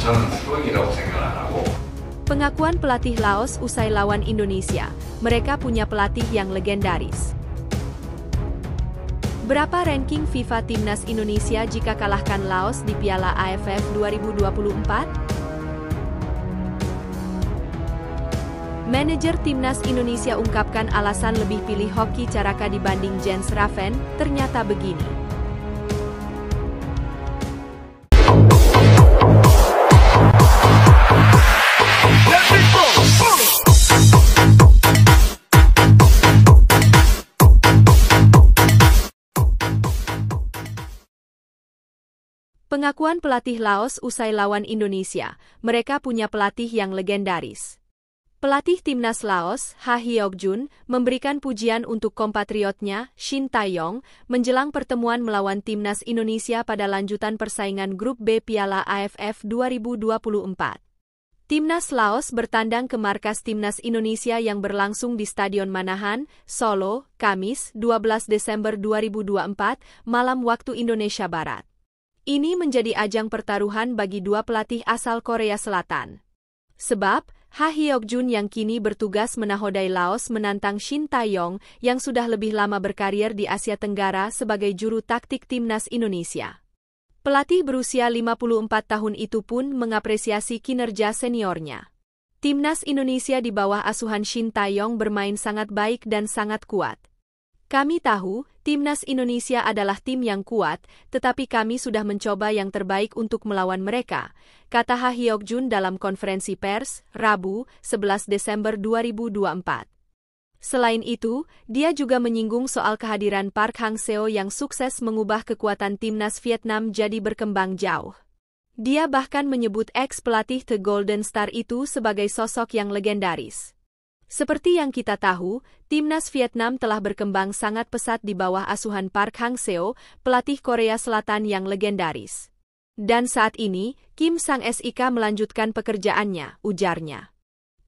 저는 수동이라고 생각을 안 하고. Pengakuan pelatih Laos usai lawan Indonesia, mereka punya pelatih yang legendaris. Berapa ranking FIFA Timnas Indonesia jika kalahkan Laos di Piala AFF 2024? Manajer Timnas Indonesia ungkapkan alasan lebih pilih Hoki Caraka dibanding Jens Raven, ternyata begini. Pengakuan pelatih Laos usai lawan Indonesia, mereka punya pelatih yang legendaris. Pelatih Timnas Laos, Ha Hyok-jun, memberikan pujian untuk kompatriotnya, Shin Tae-yong, menjelang pertemuan melawan Timnas Indonesia pada lanjutan persaingan Grup B Piala AFF 2024. Timnas Laos bertandang ke markas Timnas Indonesia yang berlangsung di Stadion Manahan, Solo, Kamis, 12 Desember 2024, malam waktu Indonesia Barat. Ini menjadi ajang pertaruhan bagi dua pelatih asal Korea Selatan. Sebab, Ha Hyok-jun yang kini bertugas menahodai Laos menantang Shin Tae-yong yang sudah lebih lama berkarir di Asia Tenggara sebagai juru taktik Timnas Indonesia. Pelatih berusia 54 tahun itu pun mengapresiasi kinerja seniornya. Timnas Indonesia di bawah asuhan Shin Tae-yong bermain sangat baik dan sangat kuat. Kami tahu, Timnas Indonesia adalah tim yang kuat, tetapi kami sudah mencoba yang terbaik untuk melawan mereka, kata Ha Hyok-jun dalam konferensi pers, Rabu, 11 Desember 2024. Selain itu, dia juga menyinggung soal kehadiran Park Hang-seo yang sukses mengubah kekuatan Timnas Vietnam jadi berkembang jauh. Dia bahkan menyebut ex-pelatih The Golden Star itu sebagai sosok yang legendaris. Seperti yang kita tahu, Timnas Vietnam telah berkembang sangat pesat di bawah asuhan Park Hang-seo, pelatih Korea Selatan yang legendaris. Dan saat ini, Kim Sang-sik melanjutkan pekerjaannya, ujarnya.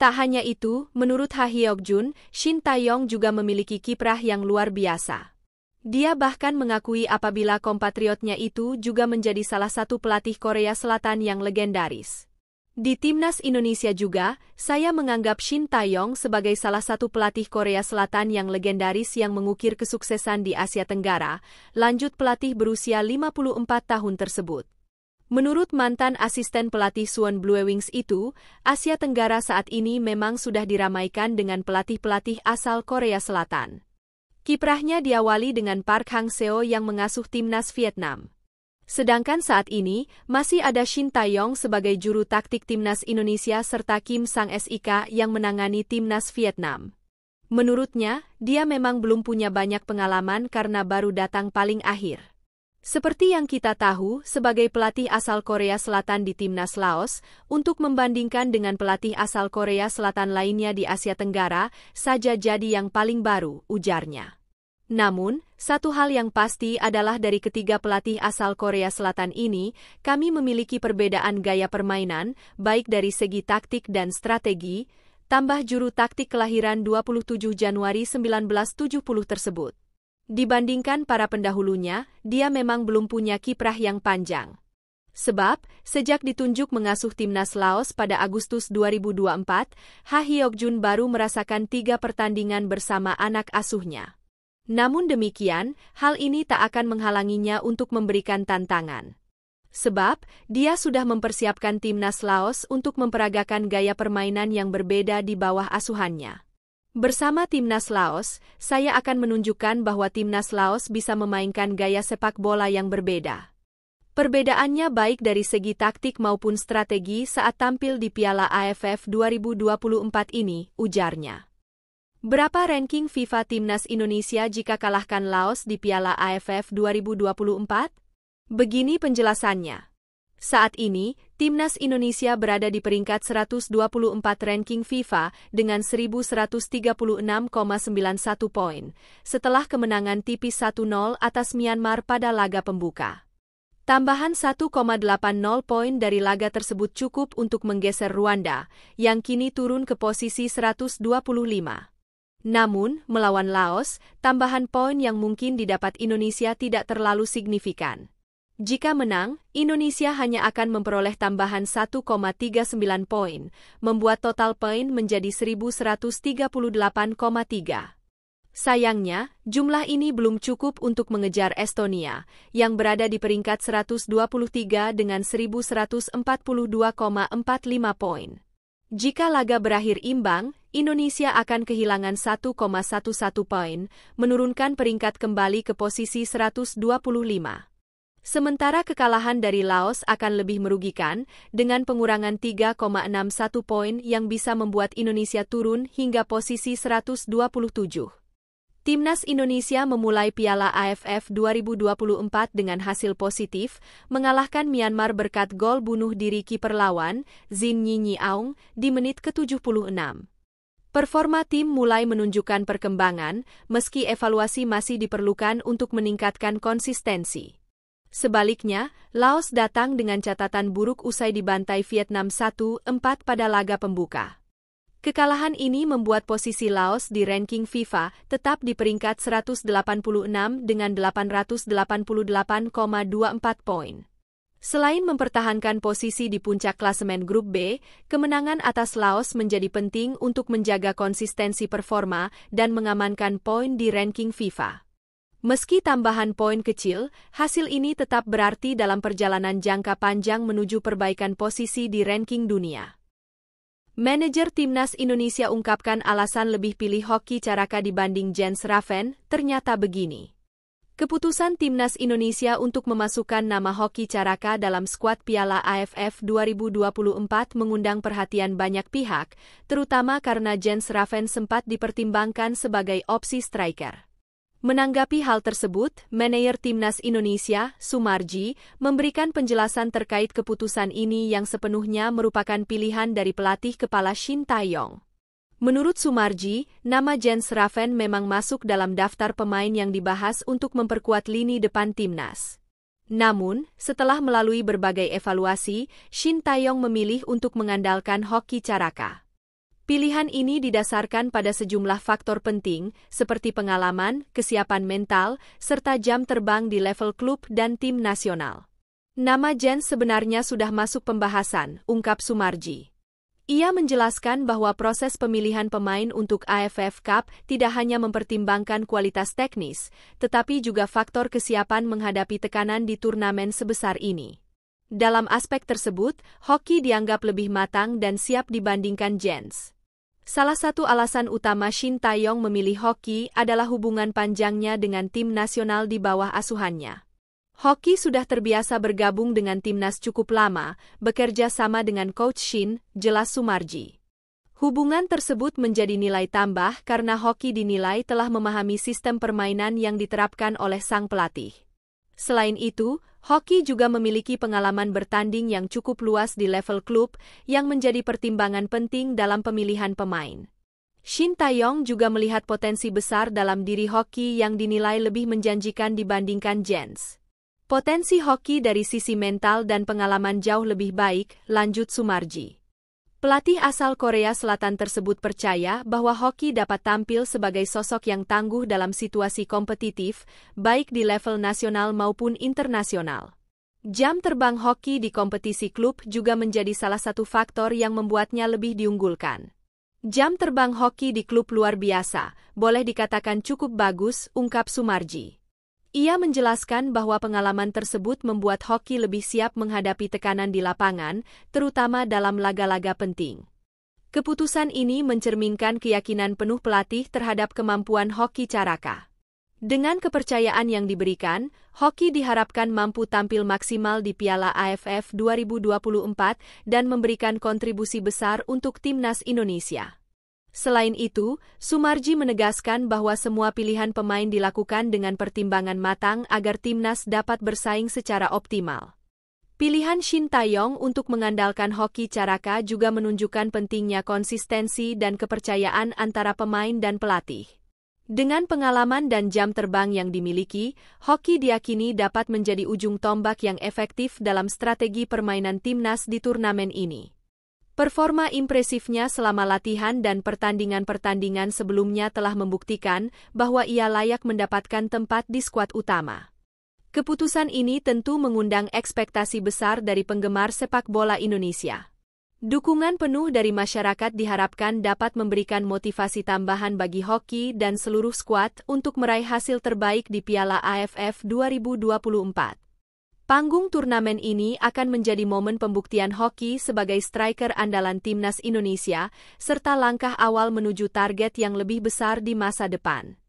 Tak hanya itu, menurut Ha Hyok-jun, Shin Tae-yong juga memiliki kiprah yang luar biasa. Dia bahkan mengakui apabila kompatriotnya itu juga menjadi salah satu pelatih Korea Selatan yang legendaris. Di Timnas Indonesia juga, saya menganggap Shin Tae-yong sebagai salah satu pelatih Korea Selatan yang legendaris yang mengukir kesuksesan di Asia Tenggara, lanjut pelatih berusia 54 tahun tersebut. Menurut mantan asisten pelatih Suwon Bluewings itu, Asia Tenggara saat ini memang sudah diramaikan dengan pelatih-pelatih asal Korea Selatan. Kiprahnya diawali dengan Park Hang-seo yang mengasuh Timnas Vietnam. Sedangkan saat ini, masih ada Shin Tae-yong sebagai juru taktik Timnas Indonesia serta Kim Sang-sik yang menangani Timnas Vietnam. Menurutnya, dia memang belum punya banyak pengalaman karena baru datang paling akhir. Seperti yang kita tahu, sebagai pelatih asal Korea Selatan di Timnas Laos, untuk membandingkan dengan pelatih asal Korea Selatan lainnya di Asia Tenggara, saja jadi yang paling baru, ujarnya. Namun, satu hal yang pasti adalah dari ketiga pelatih asal Korea Selatan ini, kami memiliki perbedaan gaya permainan, baik dari segi taktik dan strategi, tambah juru taktik kelahiran 27 Januari 1970 tersebut. Dibandingkan para pendahulunya, dia memang belum punya kiprah yang panjang. Sebab, sejak ditunjuk mengasuh Timnas Laos pada Agustus 2024, Ha Hyok-jun baru merasakan 3 pertandingan bersama anak asuhnya. Namun demikian, hal ini tak akan menghalanginya untuk memberikan tantangan. Sebab, dia sudah mempersiapkan Timnas Laos untuk memperagakan gaya permainan yang berbeda di bawah asuhannya. Bersama Timnas Laos, saya akan menunjukkan bahwa Timnas Laos bisa memainkan gaya sepak bola yang berbeda. Perbedaannya baik dari segi taktik maupun strategi saat tampil di Piala AFF 2024 ini, ujarnya. Berapa ranking FIFA Timnas Indonesia jika kalahkan Laos di Piala AFF 2024? Begini penjelasannya. Saat ini, Timnas Indonesia berada di peringkat 124 ranking FIFA dengan 1136,91 poin, setelah kemenangan tipis 1-0 atas Myanmar pada laga pembuka. Tambahan 1,80 poin dari laga tersebut cukup untuk menggeser Rwanda, yang kini turun ke posisi 125. Namun, melawan Laos, tambahan poin yang mungkin didapat Indonesia tidak terlalu signifikan. Jika menang, Indonesia hanya akan memperoleh tambahan 1,39 poin, membuat total poin menjadi 1.138,3. Sayangnya, jumlah ini belum cukup untuk mengejar Estonia, yang berada di peringkat 123 dengan 1.142,45 poin. Jika laga berakhir imbang, Indonesia akan kehilangan 1,11 poin, menurunkan peringkat kembali ke posisi 125. Sementara kekalahan dari Laos akan lebih merugikan, dengan pengurangan 3,61 poin yang bisa membuat Indonesia turun hingga posisi 127. Timnas Indonesia memulai Piala AFF 2024 dengan hasil positif, mengalahkan Myanmar berkat gol bunuh diri kiper lawan, Zin Nyi Aung, di menit ke-76. Performa tim mulai menunjukkan perkembangan, meski evaluasi masih diperlukan untuk meningkatkan konsistensi. Sebaliknya, Laos datang dengan catatan buruk usai dibantai Vietnam 1-4 pada laga pembuka. Kekalahan ini membuat posisi Laos di ranking FIFA tetap di peringkat 186 dengan 888,24 poin. Selain mempertahankan posisi di puncak klasemen Grup B, kemenangan atas Laos menjadi penting untuk menjaga konsistensi performa dan mengamankan poin di ranking FIFA. Meski tambahan poin kecil, hasil ini tetap berarti dalam perjalanan jangka panjang menuju perbaikan posisi di ranking dunia. Manajer Timnas Indonesia ungkapkan alasan lebih pilih Hoki Caraka dibanding Jens Raven, ternyata begini. Keputusan Timnas Indonesia untuk memasukkan nama Hoki Caraka dalam skuad Piala AFF 2024 mengundang perhatian banyak pihak, terutama karena Jens Raven sempat dipertimbangkan sebagai opsi striker. Menanggapi hal tersebut, manajer Timnas Indonesia, Sumarji, memberikan penjelasan terkait keputusan ini yang sepenuhnya merupakan pilihan dari pelatih kepala Shin Tae-yong. Menurut Sumarji, nama Jens Raven memang masuk dalam daftar pemain yang dibahas untuk memperkuat lini depan Timnas. Namun, setelah melalui berbagai evaluasi, Shin Tae-yong memilih untuk mengandalkan Hoki Caraka. Pilihan ini didasarkan pada sejumlah faktor penting, seperti pengalaman, kesiapan mental, serta jam terbang di level klub dan tim nasional. Nama Jens sebenarnya sudah masuk pembahasan, ungkap Sumarji. Ia menjelaskan bahwa proses pemilihan pemain untuk AFF Cup tidak hanya mempertimbangkan kualitas teknis, tetapi juga faktor kesiapan menghadapi tekanan di turnamen sebesar ini. Dalam aspek tersebut, Hoki dianggap lebih matang dan siap dibandingkan Jens. Salah satu alasan utama Shin Tae-yong memilih Hoki adalah hubungan panjangnya dengan tim nasional di bawah asuhannya. Hoki sudah terbiasa bergabung dengan timnas cukup lama, bekerja sama dengan Coach Shin, jelas Sumarji. Hubungan tersebut menjadi nilai tambah karena Hoki dinilai telah memahami sistem permainan yang diterapkan oleh sang pelatih. Selain itu, Hoki juga memiliki pengalaman bertanding yang cukup luas di level klub yang menjadi pertimbangan penting dalam pemilihan pemain. Shin Tae-yong juga melihat potensi besar dalam diri Hoki yang dinilai lebih menjanjikan dibandingkan Jens. Potensi Hoki dari sisi mental dan pengalaman jauh lebih baik, lanjut Sumarji. Pelatih asal Korea Selatan tersebut percaya bahwa Hoki dapat tampil sebagai sosok yang tangguh dalam situasi kompetitif, baik di level nasional maupun internasional. Jam terbang Hoki di kompetisi klub juga menjadi salah satu faktor yang membuatnya lebih diunggulkan. Jam terbang Hoki di klub luar biasa, boleh dikatakan cukup bagus, ungkap Sumarji. Ia menjelaskan bahwa pengalaman tersebut membuat Hoki lebih siap menghadapi tekanan di lapangan, terutama dalam laga-laga penting. Keputusan ini mencerminkan keyakinan penuh pelatih terhadap kemampuan Hoki Caraka. Dengan kepercayaan yang diberikan, Hoki diharapkan mampu tampil maksimal di Piala AFF 2024 dan memberikan kontribusi besar untuk Timnas Indonesia. Selain itu, Sumarji menegaskan bahwa semua pilihan pemain dilakukan dengan pertimbangan matang agar Timnas dapat bersaing secara optimal. Pilihan Shin Tae-yong untuk mengandalkan Hoki Caraka juga menunjukkan pentingnya konsistensi dan kepercayaan antara pemain dan pelatih. Dengan pengalaman dan jam terbang yang dimiliki, Hoki diyakini dapat menjadi ujung tombak yang efektif dalam strategi permainan Timnas di turnamen ini. Performa impresifnya selama latihan dan pertandingan-pertandingan sebelumnya telah membuktikan bahwa ia layak mendapatkan tempat di skuad utama. Keputusan ini tentu mengundang ekspektasi besar dari penggemar sepak bola Indonesia. Dukungan penuh dari masyarakat diharapkan dapat memberikan motivasi tambahan bagi hoki dan seluruh skuad untuk meraih hasil terbaik di Piala AFF 2024. Panggung turnamen ini akan menjadi momen pembuktian hoki sebagai striker andalan timnas Indonesia, serta langkah awal menuju target yang lebih besar di masa depan.